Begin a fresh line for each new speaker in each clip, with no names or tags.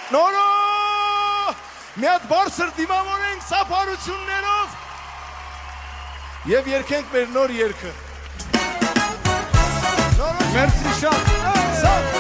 Նորո մի հատ բարձր դիմավորենք սափարություններով և երկենք մեր նոր երգը։
Մերսի շատ։
Սափ,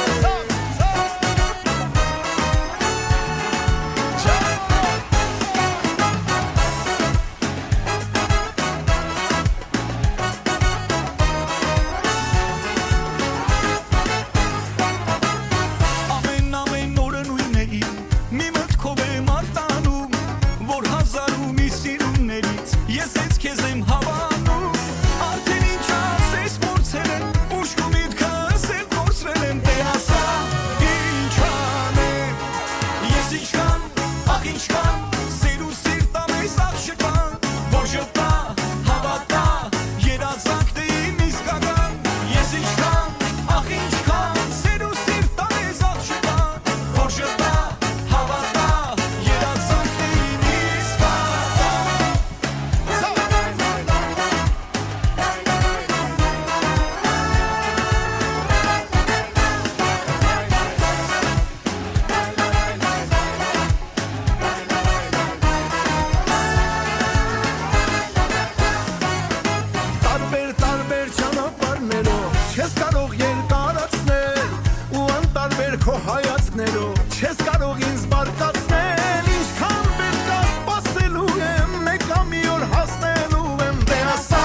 չես կարող ինձ բարկացնել, ինչքան պետք է սպասելու եմ, մեկա մի օր հասնելու եմ, դե ասա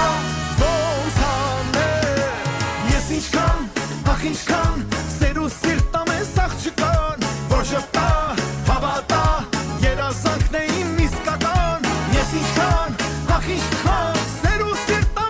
ոնց անել, ես ինչքան, ախ ինչքան, սեր ու սիրտ ամես աղջկան, որ ժպտա, հավատա, երազանքն է իմ իսկական, ես ինչքան, ախ ինչքան, սեր ու սիրտ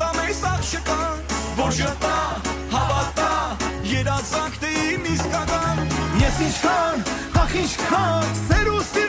ամես աղջկան, որ ժպտա, հավատա, երազանքն է իմ իսկական։ Ես ինչքան, ախ ինչքան, սեր ու սիրտ